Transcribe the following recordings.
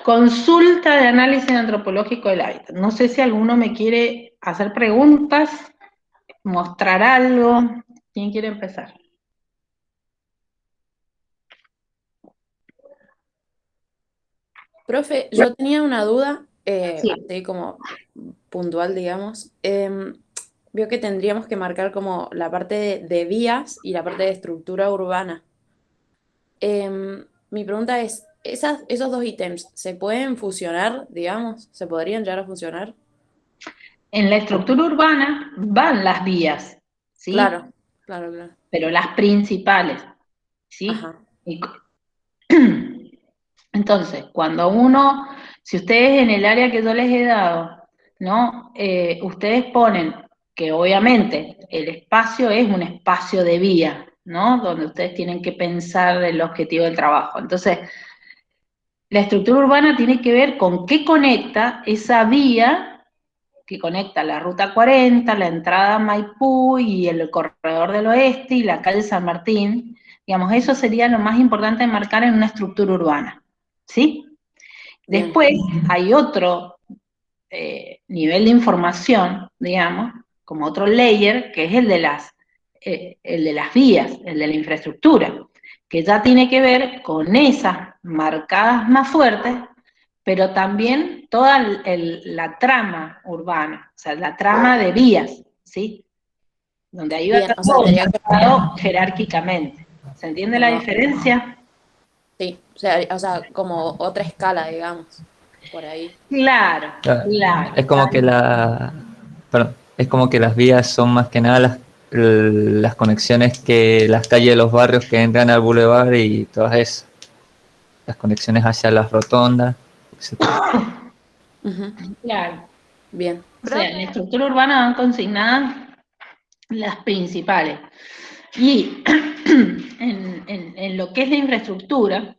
Consulta de análisis antropológico del hábitat. No sé si alguno me quiere hacer preguntas, mostrar algo. ¿Quién quiere empezar? Profe, yo tenía una duda, Sí. así como puntual, digamos. Veo que tendríamos que marcar como la parte de vías y la parte de estructura urbana. Mi pregunta es, ¿esos dos ítems se pueden fusionar, digamos? ¿Se podrían llegar a funcionar? En la estructura urbana van las vías, ¿sí? Claro, claro, claro. Pero las principales, ¿sí? Ajá, Entonces, cuando uno, si ustedes en el área que yo les he dado, ¿no? Ustedes ponen que obviamente el espacio es un espacio de vía, ¿no? Donde ustedes tienen que pensar el objetivo del trabajo. Entonces, la estructura urbana tiene que ver con qué conecta esa vía que conecta la Ruta 40, la entrada a Maipú y el corredor del oeste y la calle San Martín. Digamos, eso sería lo más importante de marcar en una estructura urbana, ¿sí? bien, Después hay otro nivel de información, digamos, como otro layer, que es el de las vías, el de la infraestructura, que ya tiene que ver con esas marcadas más fuertes, pero también toda la trama urbana, o sea, la trama de vías, ¿sí? Donde ahí va bien. O sea, todo sería que... marcado jerárquicamente. ¿Se entiende la Ajá, diferencia? sí, o sea, como otra escala, digamos, por ahí. Claro, Ah, claro, Es como que perdón, es como que las vías son más que nada las conexiones que las calles de los barrios que entran al bulevar y todas esas, las conexiones hacia las rotondas, etcétera. Ujú, claro. bien, O sea, en la estructura urbana van consignadas las principales. Y en lo que es la infraestructura,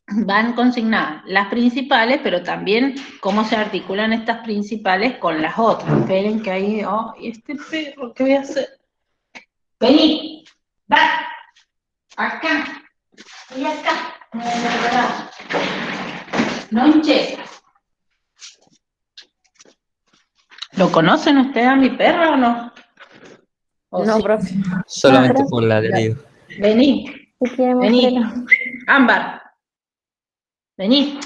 van consignadas las principales, pero también cómo se articulan estas principales con las otras. Esperen que ahí, oh, ¿y este perro qué voy a hacer? Vení, va, acá, y acá. No hinches. ¿Lo conocen ustedes a mi perro o no? ¿O no, sí? profe. Ah, Solamente por la ladrido. vení, Si quiere, vení. muéstrelo. Ámbar, vení.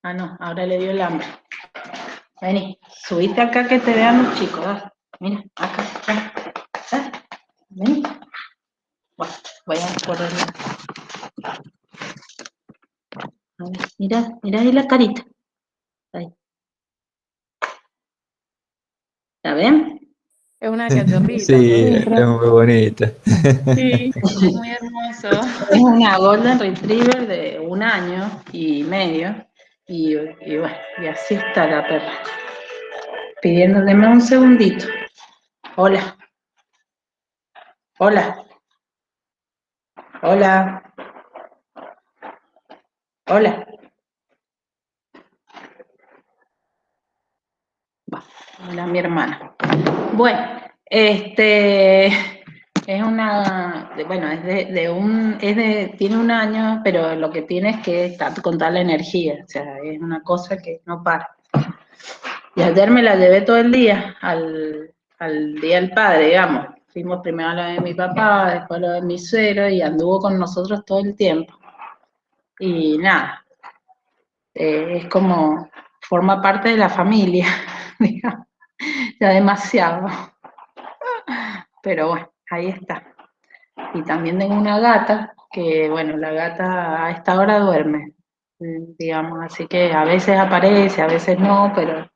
Ah, no, ahora le dio el hambre. Vení, subite acá que te vean los chicos. Dale. Mira, acá, acá. Dale. Vení. Bueno, voy a correrle. Mira, mira ahí la carita. Ahí. ¿La ven? Es una cachorrita, Sí, Sí, profe. es profe. muy bonita. Sí, muy hermoso. Es una Golden Retriever de 1 año y medio. Y bueno, y así está la perra. Pidiéndole un segundito. Hola, hola, hola, hola. Va, hola mi hermana. Bueno, es una, bueno, tiene 1 año, pero lo que tiene es que está con tal energía, o sea, es una cosa que no para. Y ayer me la llevé todo el día, al Día del Padre, digamos. Fuimos primero a lo de mi papá, después a lo de mi suegro, y anduvo con nosotros todo el tiempo. Y nada, es como, forma parte de la familia, digamos, ya demasiado. Pero bueno, ahí está. Y también tengo una gata, que bueno, la gata a esta hora duerme, digamos, así que a veces aparece, a veces no, pero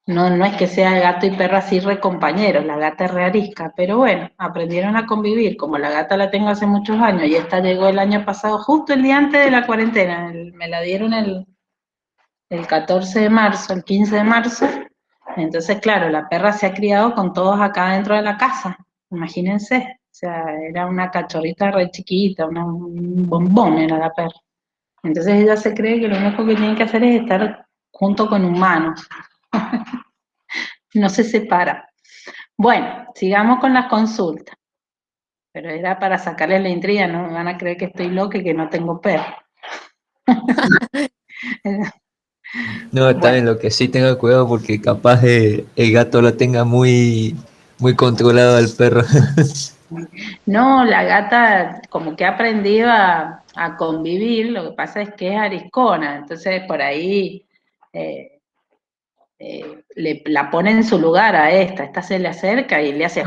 no es que sea gato y perro así re compañeros, la gata es re arisca, pero bueno, aprendieron a convivir, como la gata la tengo hace muchos años y esta llegó el año pasado, justo el día antes de la cuarentena, me la dieron el 14 de marzo, el 15 de marzo, entonces claro, la perra se ha criado con todos acá dentro de la casa, imagínense, o sea, era una cachorrita re chiquita, un bombón era la perra. Entonces ella se cree que lo único que tiene que hacer es estar junto con humanos, no se separa. Bueno, sigamos con las consultas, pero era para sacarles la intriga, no me van a creer que estoy loca y que no tengo perro. No, está Bueno, bien, lo que sí tenga cuidado porque capaz el gato lo tenga muy, muy controlado al perro. no, la gata como que ha aprendido a convivir, lo que pasa es que es ariscona, entonces por ahí eh, la pone en su lugar a esta se le acerca y le hace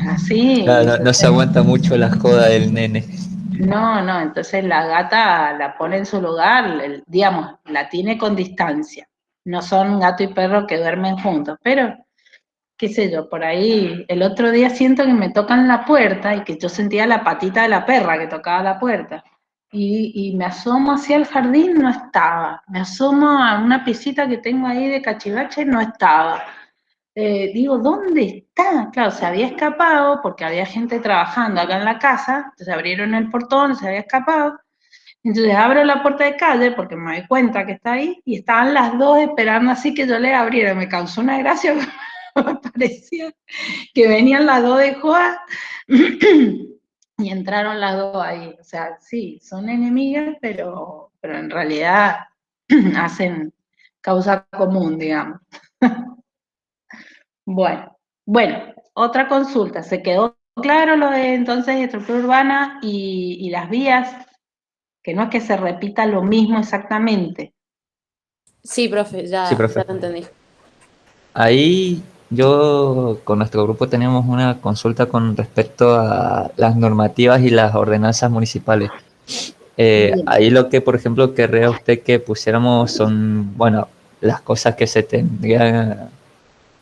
así, y Claro, no, no se entonces, aguanta mucho la joda del nene. no, entonces la gata la pone en su lugar, digamos, la tiene con distancia. No son gato y perro que duermen juntos, pero qué sé yo, por ahí el otro día siento que me tocan la puerta y que yo sentía la patita de la perra que tocaba la puerta. Y me asomo hacia el jardín, no estaba. Me asomo a una piscita que tengo ahí de cachivache, no estaba. Digo, ¿dónde está? Claro, se había escapado porque había gente trabajando acá en la casa, entonces abrieron el portón, se había escapado. Entonces abro la puerta de calle porque me doy cuenta que está ahí y estaban las dos esperando así que yo le abriera. Me causó una gracia, me parecía que venían las dos de Joa y entraron las dos ahí. O sea, sí, son enemigas, pero en realidad hacen causa común, digamos. Bueno, otra consulta. ¿Se quedó claro lo de entonces estructura urbana y las vías? Que no es que se repita lo mismo exactamente. Sí, profe, Sí, ya profe. lo entendí. Ahí yo con nuestro grupo teníamos una consulta con respecto a las normativas y las ordenanzas municipales. Bien. Ahí lo que, por ejemplo, querría usted que pusiéramos son, bueno, las cosas que se tendrían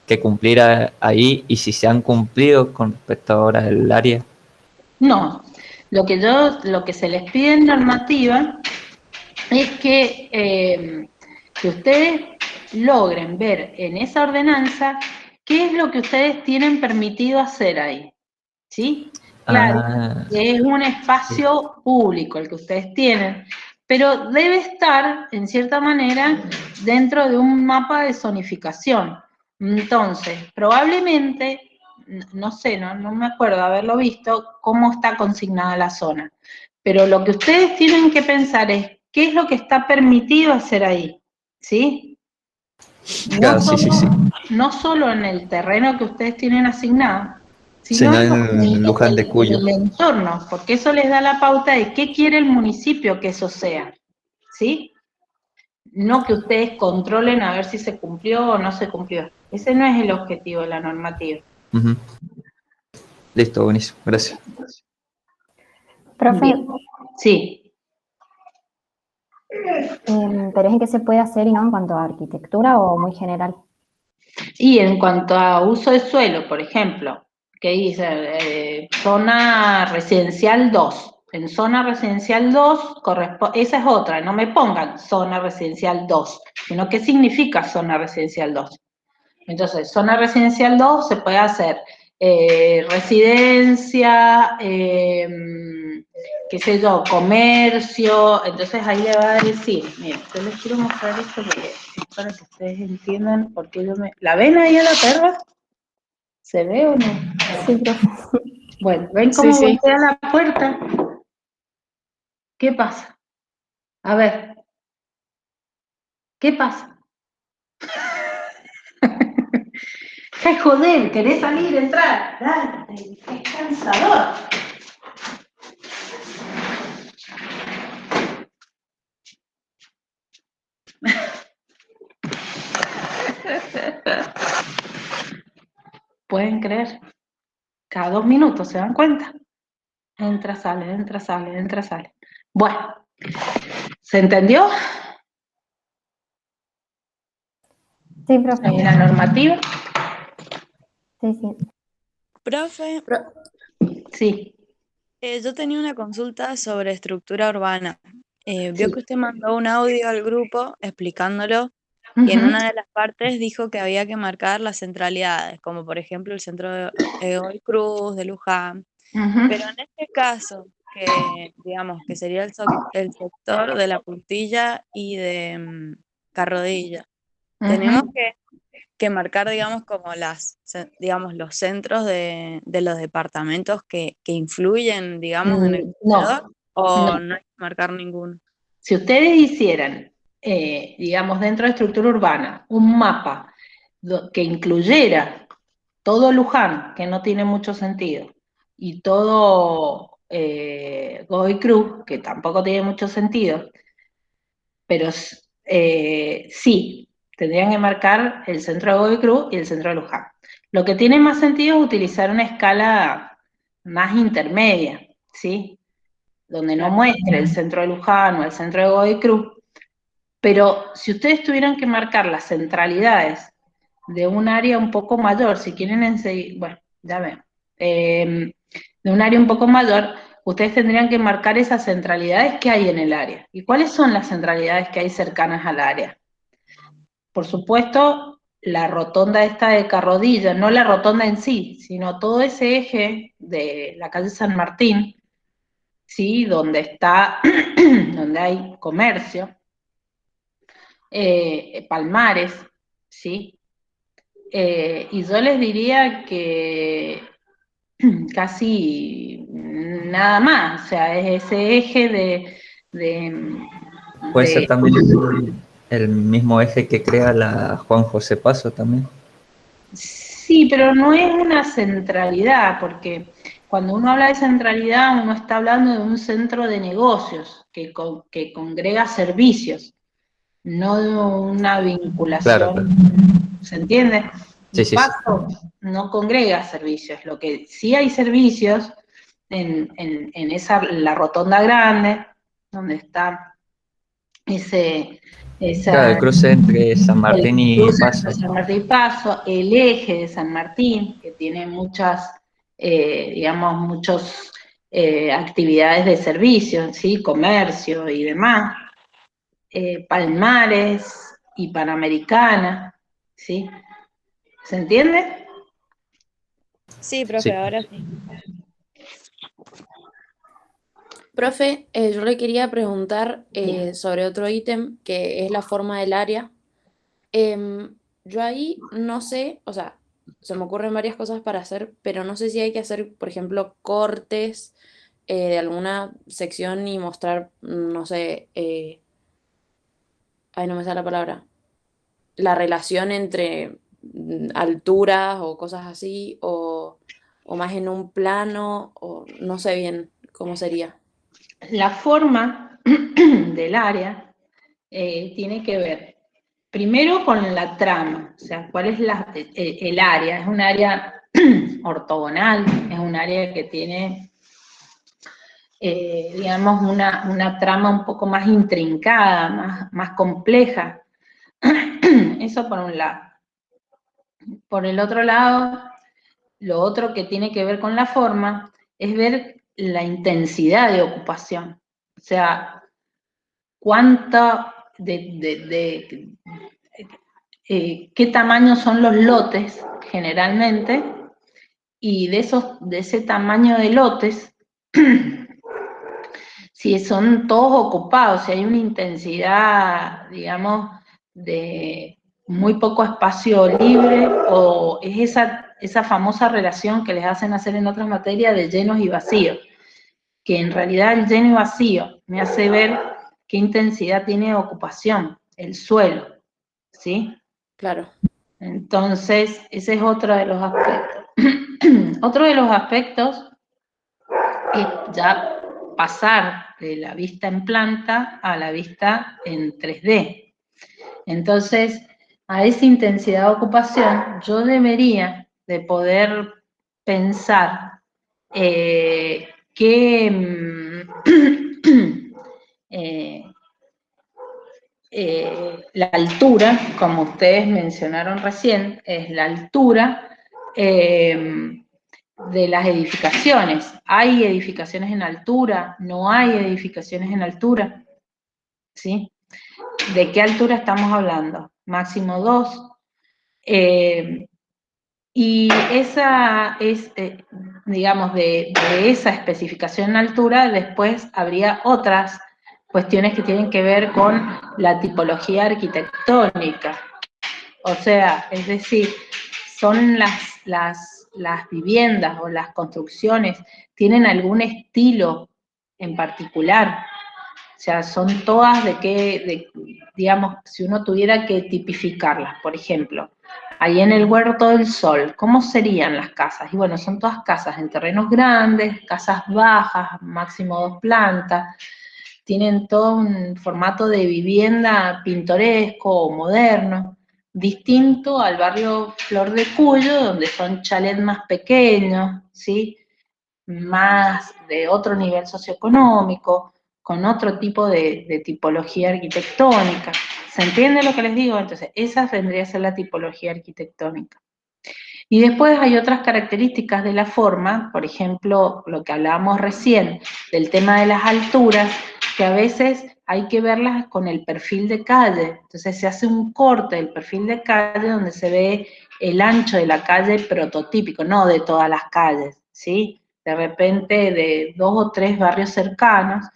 que cumplir ahí y si se han cumplido con respecto ahora al área. No, lo que se les pide en normativa es que ustedes logren ver en esa ordenanza qué es lo que ustedes tienen permitido hacer ahí, ¿sí? Claro, Ah, es un espacio público el que ustedes tienen, pero debe estar, en cierta manera, dentro de un mapa de zonificación. Entonces, probablemente, no sé, no me acuerdo de haberlo visto, cómo está consignada la zona. Pero lo que ustedes tienen que pensar es qué es lo que está permitido hacer ahí, ¿sí? No claro, sí, sí, sí. solo, no solo en el terreno que ustedes tienen asignado, Si sino no en en Luján de Cuyo. el entorno, porque eso les da la pauta de qué quiere el municipio que eso sea, ¿sí? No que ustedes controlen a ver si se cumplió o no se cumplió. Ese no es el objetivo de la normativa. Ujú. Listo, buenísimo, gracias. Profe, Bien. Sí. pero es en qué se puede hacer y no en cuanto a arquitectura o muy general. Y en cuanto a uso de suelo, por ejemplo, que dice zona residencial 2. En zona residencial 2, esa es otra, no me pongan zona residencial 2, sino qué significa zona residencial 2. Entonces, zona residencial 2 se puede hacer residencia, qué sé yo, comercio, entonces ahí le va a decir, miren, yo les quiero mostrar esto porque es para que ustedes entiendan por qué yo me... ¿La ven ahí a la perra? ¿Se ve o no? Sí, profe. Bueno, ¿ven Sí, cómo sí. golpea la puerta? ¿Qué pasa? A ver, ¿qué pasa? ¡Qué joder! ¿Querés salir, entrar? Dale, qué cansador. ¿Pueden creer? Cada 2 minutos, ¿se dan cuenta? Entra, sale, entra, sale, entra, sale. Bueno, ¿se entendió? Sí, profe. Ahí la normativa. Sí, sí. Profe, Sí, yo tenía una consulta sobre estructura urbana. Vio sí. que usted mandó un audio al grupo explicándolo y en Ujú, una de las partes dijo que había que marcar las centralidades, como por ejemplo el centro de Godoy Cruz, de Luján. ujú. Pero en este caso, que digamos que sería el sector de La Puntilla y de Carrodilla, tenemos Ujú. que marcar, digamos, como digamos, los centros de los departamentos que influyen, digamos, en el No, corredor, o no. no hay que marcar ninguno. Si ustedes hicieran digamos, dentro de estructura urbana, un mapa que incluyera todo Luján, que no tiene mucho sentido, y todo Godoy Cruz, que tampoco tiene mucho sentido, pero sí, tendrían que marcar el centro de Godoy Cruz y el centro de Luján. Lo que tiene más sentido es utilizar una escala más intermedia, ¿sí? Donde no muestre el centro de Luján o el centro de Godoy Cruz, pero si ustedes tuvieran que marcar las centralidades de un área un poco mayor, si quieren enseguida, bueno, ya ven, de un área un poco mayor, ustedes tendrían que marcar esas centralidades que hay en el área. ¿Y cuáles son las centralidades que hay cercanas al área? Por supuesto, la rotonda esta de Carrodilla, no la rotonda en sí, sino todo ese eje de la calle San Martín, ¿sí? Donde está, donde hay comercio, Palmares, ¿sí? Y yo les diría que casi nada más, o sea, es ese eje Puede ser también el mismo eje que crea la Juan José Paso también. Sí, pero no es una centralidad, porque cuando uno habla de centralidad, uno está hablando de un centro de negocios que congrega servicios, no de una vinculación, Claro. ¿se entiende? Sí, Y sí, sí. Paso no congrega servicios, lo que sí hay servicios en la rotonda grande, donde está Claro, el cruce entre San Martín el y cruce Paso. entre San Martín y Paso, el eje de San Martín, que tiene muchas, digamos, muchas actividades de servicio, ¿sí? Comercio y demás, Palmares y Panamericana, ¿sí? ¿Se entiende? Sí, profe, Sí. ahora sí. Profe, yo le quería preguntar sobre otro ítem que es la forma del área. Yo ahí no sé, o sea, se me ocurren varias cosas para hacer, pero no sé si hay que hacer, por ejemplo, cortes de alguna sección y mostrar, no sé, ay, no me sale la palabra, la relación entre alturas o cosas así, o más en un plano, o no sé bien cómo sería. La forma del área tiene que ver primero con la trama, o sea, cuál es el área. Es un área ortogonal, es un área que tiene, digamos, una trama un poco más intrincada, más compleja. Eso por un lado. Por el otro lado, lo otro que tiene que ver con la forma es ver la intensidad de ocupación. O sea, cuánta qué tamaño son los lotes generalmente, y de ese tamaño de lotes, si son todos ocupados, si hay una intensidad, digamos, de muy poco espacio libre, o es esa famosa relación que les hacen hacer en otras materias de llenos y vacíos, que en realidad el lleno y vacío me hace ver qué intensidad tiene de ocupación, el suelo, ¿sí? Claro. Entonces, ese es otro de los aspectos. Otro de los aspectos es ya pasar de la vista en planta a la vista en 3D. Entonces, a esa intensidad de ocupación, yo debería de poder pensar la altura, como ustedes mencionaron recién, es la altura de las edificaciones. ¿Hay edificaciones en altura? ¿No hay edificaciones en altura? ¿Sí? ¿De qué altura estamos hablando? Máximo 2. Y esa es, digamos, de esa especificación en altura, después habría otras cuestiones que tienen que ver con la tipología arquitectónica. O sea, es decir, son las viviendas o las construcciones, tienen algún estilo en particular. O sea, son todas digamos, si uno tuviera que tipificarlas, por ejemplo, ahí en el Huerto del Sol, ¿cómo serían las casas? Y bueno, son todas casas en terrenos grandes, casas bajas, máximo 2 plantas, tienen todo un formato de vivienda pintoresco o moderno, distinto al barrio Flor de Cuyo, donde son chalets más pequeños, ¿sí? Más de otro nivel socioeconómico, con otro tipo de tipología arquitectónica. ¿Se entiende lo que les digo? Entonces, esa vendría a ser la tipología arquitectónica. Y después hay otras características de la forma, por ejemplo, lo que hablábamos recién, del tema de las alturas, que a veces hay que verlas con el perfil de calle. Entonces se hace un corte del perfil de calle donde se ve el ancho de la calle prototípico, no de todas las calles, ¿sí? De repente de 2 o 3 barrios cercanos,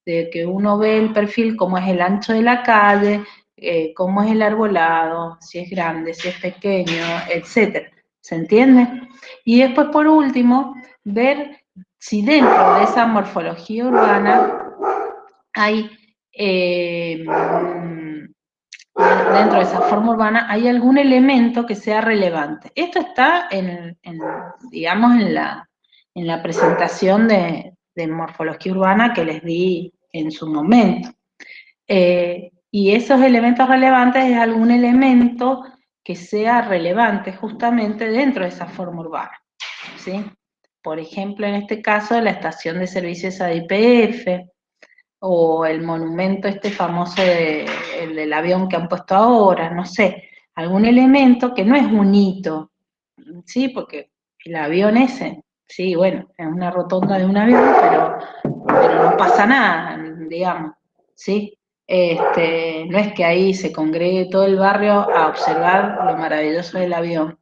de que uno ve el perfil, cómo es el ancho de la calle, cómo es el arbolado, si es grande, si es pequeño, etcétera. ¿Se entiende? Y después, por último, ver si dentro de esa morfología urbana hay, dentro de esa forma urbana, hay algún elemento que sea relevante. Esto está digamos, en la presentación de morfología urbana que les di en su momento. Y esos elementos relevantes es algún elemento que sea relevante justamente dentro de esa forma urbana, ¿sí? Por ejemplo, en este caso, la estación de servicios ADIPF, o el monumento este famoso el del avión que han puesto ahora, no sé, algún elemento que no es un hito, ¿sí? Porque el avión ese, sí, bueno, es una rotonda de un avión, pero no pasa nada, digamos, ¿sí? No es que ahí se congregue todo el barrio a observar lo maravilloso del avión,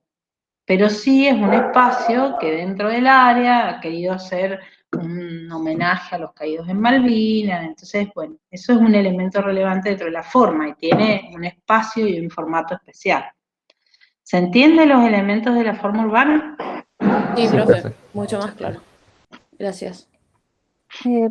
pero sí es un espacio que dentro del área ha querido hacer un homenaje a los caídos en Malvinas. Entonces, bueno, eso es un elemento relevante dentro de la forma y tiene un espacio y un formato especial. ¿Se entienden los elementos de la forma urbana? Sí, Sí, profe, profe. mucho más claro. Gracias.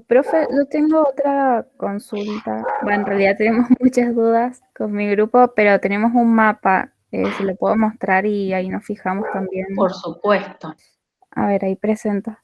Profe, yo tengo otra consulta. Bueno, en realidad tenemos muchas dudas con mi grupo, pero tenemos un mapa, si lo puedo mostrar y ahí nos fijamos también. Por supuesto. A ver, ahí presenta.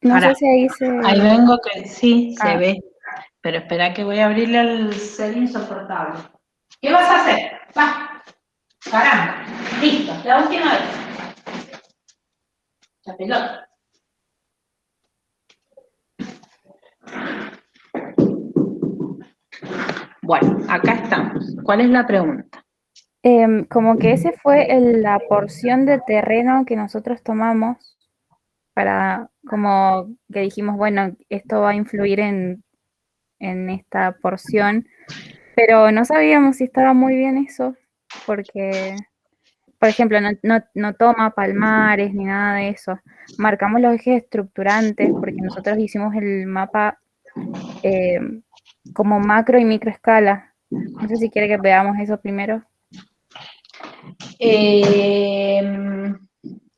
No Ahora, sé si ahí se... ahí vengo que sí, se Ah. ve. Pero espera que voy a abrirle el ser insoportable. ¿Qué vas a hacer? Va. Caramba. Listo, la última vez. La pelota. Bueno, acá estamos. ¿Cuál es la pregunta? Como que ese fue la porción de terreno que nosotros tomamos para, como que dijimos, bueno, esto va a influir en esta porción, pero no sabíamos si estaba muy bien eso, porque, por ejemplo, no toma palmares ni nada de eso. Marcamos los ejes estructurantes porque nosotros hicimos el mapa como macro y micro escala. No sé si quiere que veamos eso primero.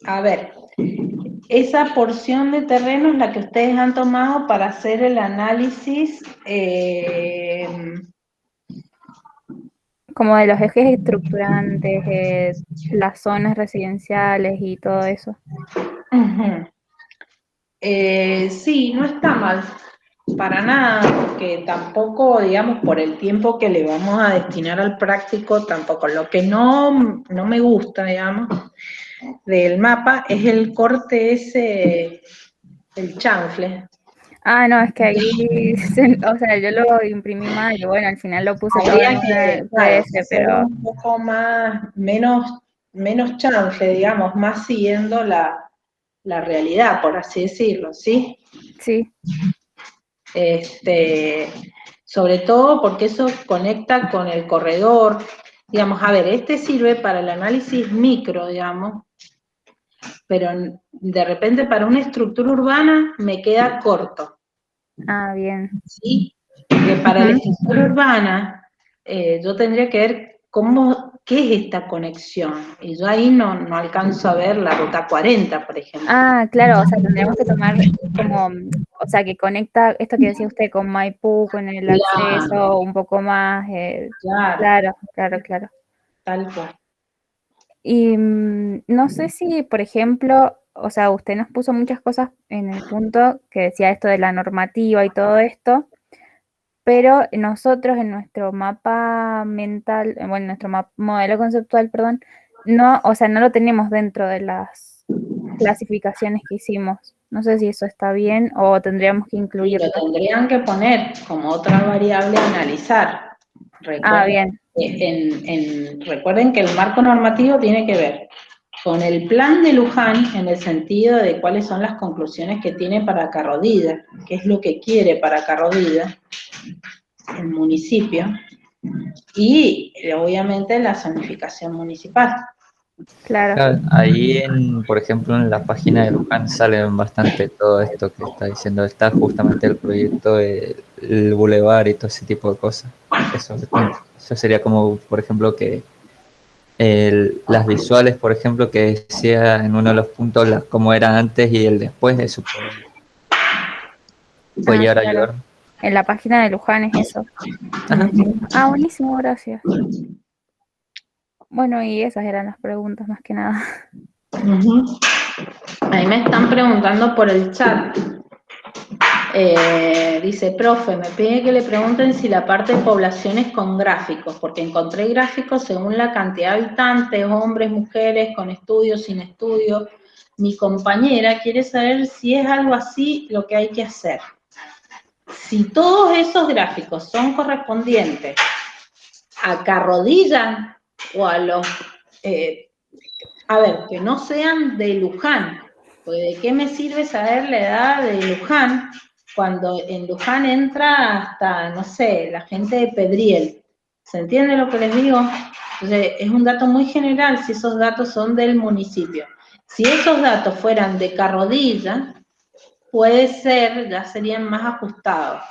A ver, esa porción de terreno es la que ustedes han tomado para hacer el análisis. Como de los ejes estructurantes, las zonas residenciales y todo eso. Sí, no está mal, para nada, porque tampoco, digamos, por el tiempo que le vamos a destinar al práctico, tampoco. Lo que no me gusta, digamos, del mapa es el corte ese, el chanfle. Ah, no, es que ahí, o sea, yo lo imprimí mal y bueno, al final lo puse todo en Habría una que PDF, hacer pero un poco más, menos chanfle, digamos, más siguiendo la la realidad, por así decirlo, ¿sí? Sí, Sobre todo porque eso conecta con el corredor. Digamos, a ver, este sirve para el análisis micro, digamos, pero de repente para una estructura urbana me queda corto, bien. ¿sí? Porque para la Ujú. estructura urbana yo tendría que ver qué es esta conexión, y yo ahí no alcanzo a ver la ruta 40, por ejemplo. Claro, o sea, tendríamos que tomar como, o sea, que conecta esto que decía usted con Maipú, con el acceso un poco más, Claro, claro. tal cual. Y no sé si, por ejemplo, o sea, usted nos puso muchas cosas en el punto que decía esto de la normativa y todo esto, pero nosotros en nuestro mapa mental, bueno, nuestro modelo conceptual, perdón, no, o sea, no lo tenemos dentro de las clasificaciones que hicimos. No sé si eso está bien o tendríamos que Y incluirlo. lo tendrían que poner como otra variable a analizar. Bien. Recuerden que el marco normativo tiene que ver con el plan de Luján en el sentido de cuáles son las conclusiones que tiene para Carrodilla, qué es lo que quiere para Carrodilla, el municipio, y obviamente la zonificación municipal. Claro. Claro, ahí, por ejemplo, en la página de Luján sale bastante todo esto que está diciendo. Está justamente el proyecto del bulevar y todo ese tipo de cosas. Eso sería como, por ejemplo, que las visuales, por ejemplo, que decía en uno de los puntos cómo era antes y el después, eso puede llegar a Claro. ayudar. En la página de Luján es eso. Ajá. Buenísimo, gracias. Bueno, y esas eran las preguntas más que nada. Ahí me están preguntando por el chat. Dice, profe, me pide que le pregunten si la parte de población es con gráficos, porque encontré gráficos según la cantidad de habitantes, hombres, mujeres, con estudios, sin estudios. Mi compañera quiere saber si es algo así lo que hay que hacer. Si todos esos gráficos son correspondientes a Carrodilla o a los... que no sean de Luján, porque ¿de qué me sirve saber la edad de Luján cuando en Luján entra hasta, no sé, la gente de Pedriel? ¿Se entiende lo que les digo? Entonces, es un dato muy general si esos datos son del municipio. Si esos datos fueran de Carrodilla, puede ser, ya serían más ajustados.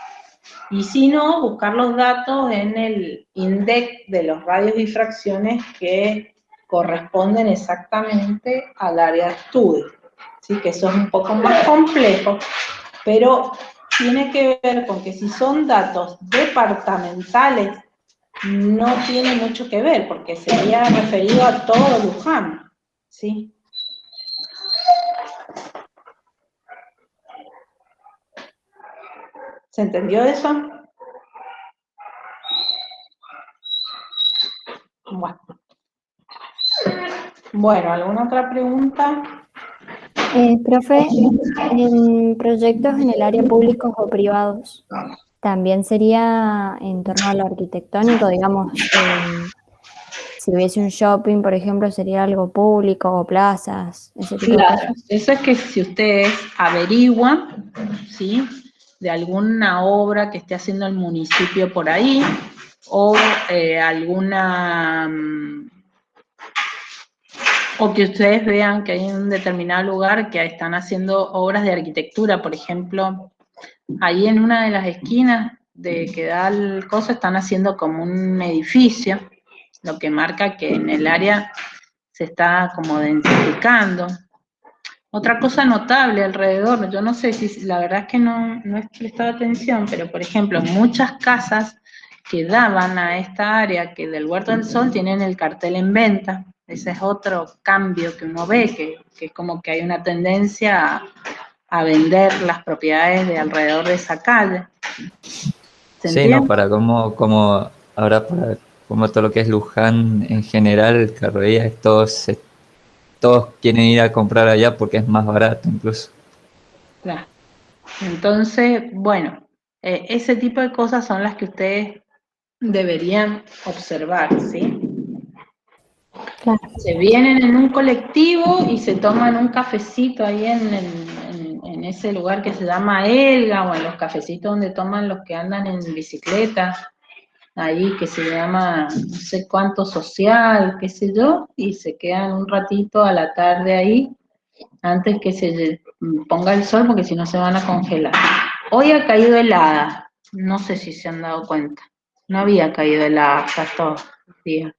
Y si no, buscar los datos en el INDEC de los radios y fracciones que corresponden exactamente al área de estudio. ¿Sí? Que eso es un poco más complejo, pero tiene que ver con que si son datos departamentales, no tiene mucho que ver, porque sería referido a todo Luján, ¿sí? ¿Se entendió eso? Bueno, ¿alguna otra pregunta? Profe, en proyectos en el área públicos o privados, también sería en torno a lo arquitectónico, digamos, si hubiese un shopping, por ejemplo, sería algo público o plazas, ese tipo de Claro, cosas. eso es que si ustedes averiguan, ¿sí?, de alguna obra que esté haciendo el municipio por ahí, o o que ustedes vean que hay en un determinado lugar que están haciendo obras de arquitectura, por ejemplo, ahí en una de las esquinas de que da el coso están haciendo como un edificio, lo que marca que en el área se está como densificando. Otra cosa notable alrededor, yo no sé si, la verdad es que no he prestado atención, pero por ejemplo, muchas casas que daban a esta área que del Huerto del Sol tienen el cartel en venta. Ese es otro cambio que uno ve, que es como que hay una tendencia a vender las propiedades de alrededor de esa calle. ¿Se Sí, no, entiende? para ahora para como todo lo que es Luján en general, Carrodilla, todos quieren ir a comprar allá porque es más barato incluso. Claro. Entonces, bueno, ese tipo de cosas son las que ustedes deberían observar, ¿sí? Claro. Se vienen en un colectivo y se toman un cafecito ahí en ese lugar que se llama Elga, o en los cafecitos donde toman los que andan en bicicleta, ahí que se llama no sé cuánto social, qué sé yo, y se quedan un ratito a la tarde ahí, antes que se ponga el sol, porque si no se van a congelar. Hoy ha caído helada, no sé si se han dado cuenta, no había caído helada hasta estos días.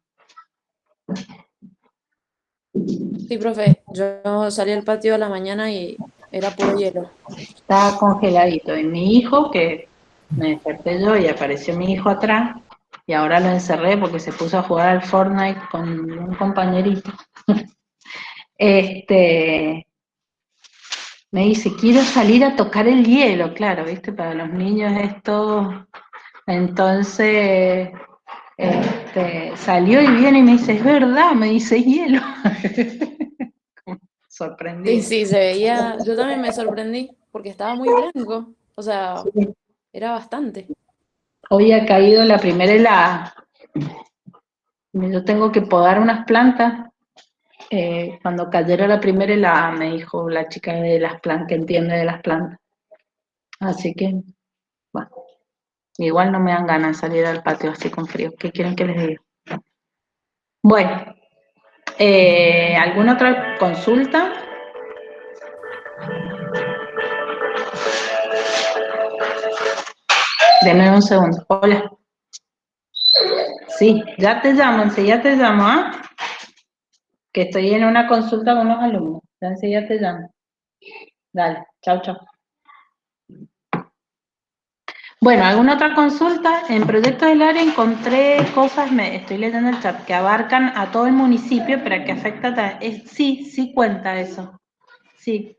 Sí, profe, yo salí al patio a la mañana y era puro hielo. Estaba congeladito, y mi hijo, que me desperté yo y apareció mi hijo atrás, y ahora lo encerré porque se puso a jugar al Fortnite con un compañerito. Me dice, quiero salir a tocar el hielo, claro, ¿viste? Para los niños esto. Entonces, salió y viene y me dice, es verdad, me dice hielo. Sorprendido. Sí, se veía, yo también me sorprendí porque estaba muy blanco, o sea, Sí. era bastante. Hoy ha caído la primera helada. Yo tengo que podar unas plantas. Cuando cayera la primera helada, me dijo la chica de las plantas, que entiende de las plantas. Así que, bueno, igual no me dan ganas de salir al patio así con frío. ¿Qué quieren que les diga? Bueno, ¿alguna otra consulta? Denme un segundo. Hola. Sí, ya te llamo, enseguida te llamo, ¿ah? Que estoy en una consulta con unos alumnos. Ya enseguida te llamo. Dale, chao, chao. Bueno, ¿alguna otra consulta? En Proyectos del Área encontré cosas, estoy leyendo el chat, que abarcan a todo el municipio, pero que afecta, sí cuenta eso. Sí.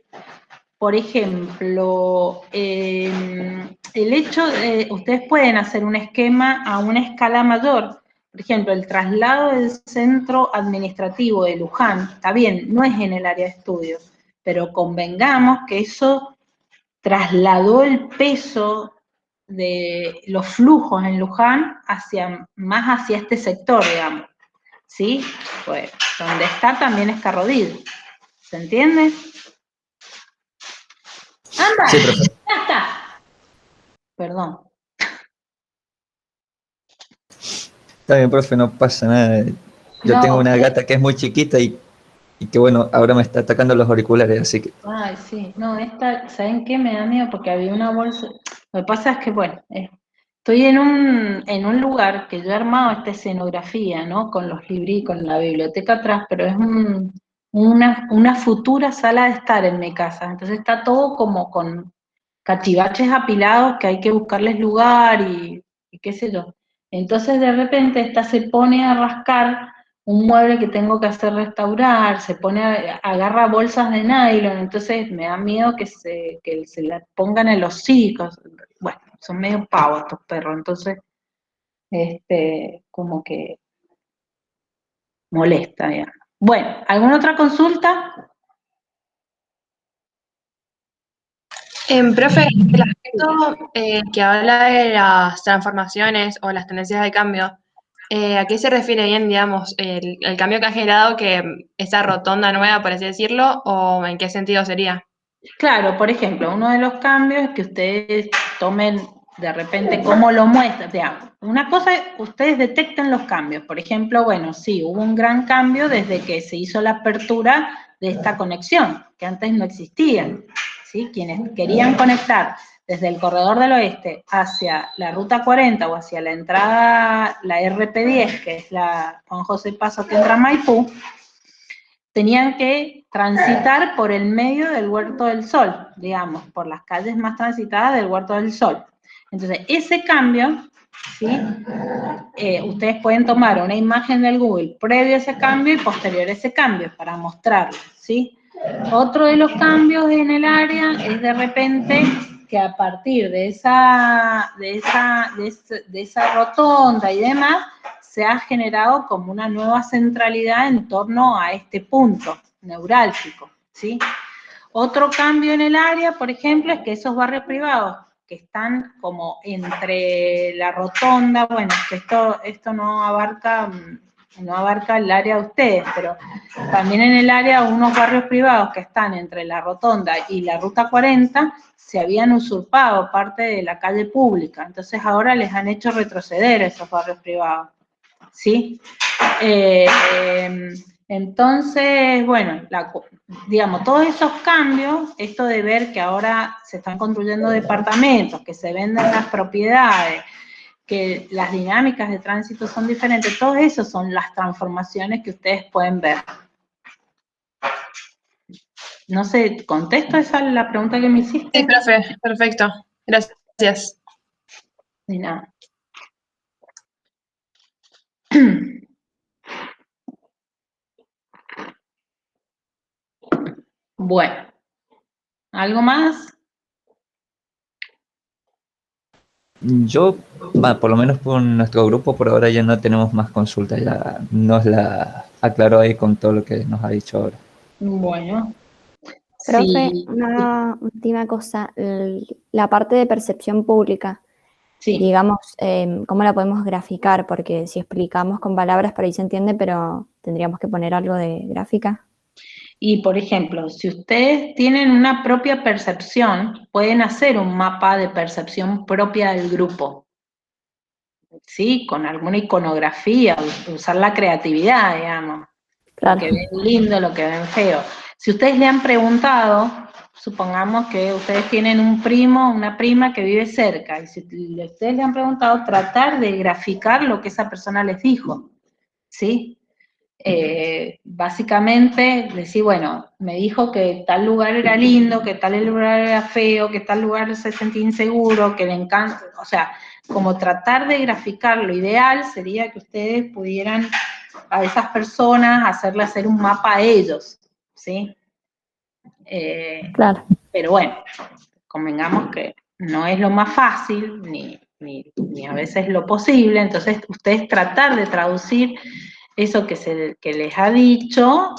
Por ejemplo, el hecho de, ustedes pueden hacer un esquema a una escala mayor. Por ejemplo, el traslado del centro administrativo de Luján, está bien, no es en el área de estudios, pero convengamos que eso trasladó el peso de los flujos en Luján más hacia este sector, digamos. ¿Sí? Pues donde está también es Carrodillo. ¿Se entiende? ¡Anda! Sí, profe. ¡Ya está! Perdón. Está bien, profe, no pasa nada. Yo No. tengo una gata que es muy chiquita y que bueno, ahora me está atacando los auriculares, así que... Ay, sí. No, ¿saben qué? Me da miedo porque había una bolsa. Lo que pasa es que, bueno, estoy en un lugar que yo he armado esta escenografía, ¿no? Con los libros, con la biblioteca atrás, pero es una futura sala de estar en mi casa. Entonces está todo como con cachivaches apilados que hay que buscarles lugar y qué sé yo. Entonces de repente esta se pone a rascar un mueble que tengo que hacer restaurar, agarra bolsas de nylon, entonces me da miedo que se la pongan en los hocicos. Bueno, son medio pavos estos perros, entonces como que molesta, digamos. Bueno, ¿alguna otra consulta? Profe, el aspecto que habla de las transformaciones o las tendencias de cambio, ¿a qué se refiere bien, digamos, el cambio que ha generado que esa rotonda nueva, por así decirlo, o en qué sentido sería? Claro, por ejemplo, uno de los cambios es que ustedes tomen de repente cómo lo muestran. Digamos, una cosa es, ustedes detectan los cambios. Por ejemplo, bueno, sí, hubo un gran cambio desde que se hizo la apertura de esta conexión, que antes no existía. ¿Sí? Quienes querían conectar desde el corredor del oeste hacia la ruta 40 o hacia la entrada, la RP10, que es la Juan José Paso que entra a Maipú, tenían que transitar por el medio del Huerto del Sol, digamos, por las calles más transitadas del Huerto del Sol. Entonces, ese cambio, ¿sí? Ustedes pueden tomar una imagen del Google previo a ese cambio y posterior a ese cambio para mostrarlo, ¿sí? Otro de los cambios en el área es de repente que a partir de esa rotonda y demás, se ha generado como una nueva centralidad en torno a este punto neurálgico, ¿sí? Otro cambio en el área, por ejemplo, es que esos barrios privados que están como entre la rotonda, bueno, que esto no abarca no abarca el área de ustedes, pero también en el área unos barrios privados que están entre la Rotonda y la Ruta 40 se habían usurpado parte de la calle pública, entonces ahora les han hecho retroceder esos barrios privados, ¿sí? Entonces, bueno, digamos, todos esos cambios, esto de ver que ahora se están construyendo departamentos, que se venden las propiedades, que las dinámicas de tránsito son diferentes, todo eso son las transformaciones que ustedes pueden ver. No sé, ¿contesto esa la pregunta que me hiciste? Sí, profe, perfecto. Gracias. De nada. Bueno, ¿algo más? Yo, por lo menos por nuestro grupo, por ahora ya no tenemos más consultas, ya nos la aclaró ahí con todo lo que nos ha dicho ahora. Bueno. Profe, Sí. una última cosa, la parte de percepción pública, Sí. digamos, ¿cómo la podemos graficar? Porque si explicamos con palabras por ahí se entiende, pero tendríamos que poner algo de gráfica. Y, por ejemplo, si ustedes tienen una propia percepción, pueden hacer un mapa de percepción propia del grupo, ¿sí? Con alguna iconografía, usar la creatividad, digamos. Claro. Lo que ven lindo, lo que ven feo. Si ustedes le han preguntado, supongamos que ustedes tienen un primo, una prima que vive cerca, y si ustedes le han preguntado, tratar de graficar lo que esa persona les dijo, ¿sí? Básicamente decir, bueno, me dijo que tal lugar era lindo, que tal lugar era feo, que tal lugar se sentía inseguro, que le encanta, o sea, como tratar de graficar. Lo ideal sería que ustedes pudieran a esas personas hacerle hacer un mapa a ellos, ¿sí? Claro. Pero bueno, convengamos que no es lo más fácil, ni a veces lo posible, entonces ustedes tratar de traducir eso que les ha dicho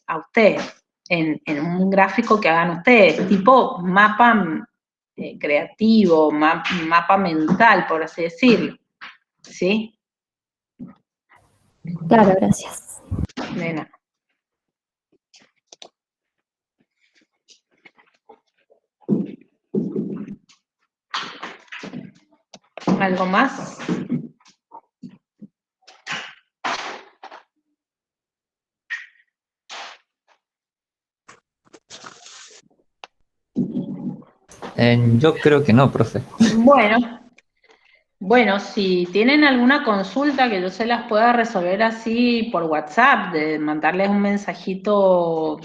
a ustedes, en un gráfico que hagan ustedes, tipo mapa creativo, mapa mental, por así decirlo, ¿sí? Claro, gracias. De nada. ¿Algo más? Yo creo que no, profe. Bueno, si tienen alguna consulta que yo se las pueda resolver así por WhatsApp, de mandarles un mensajito,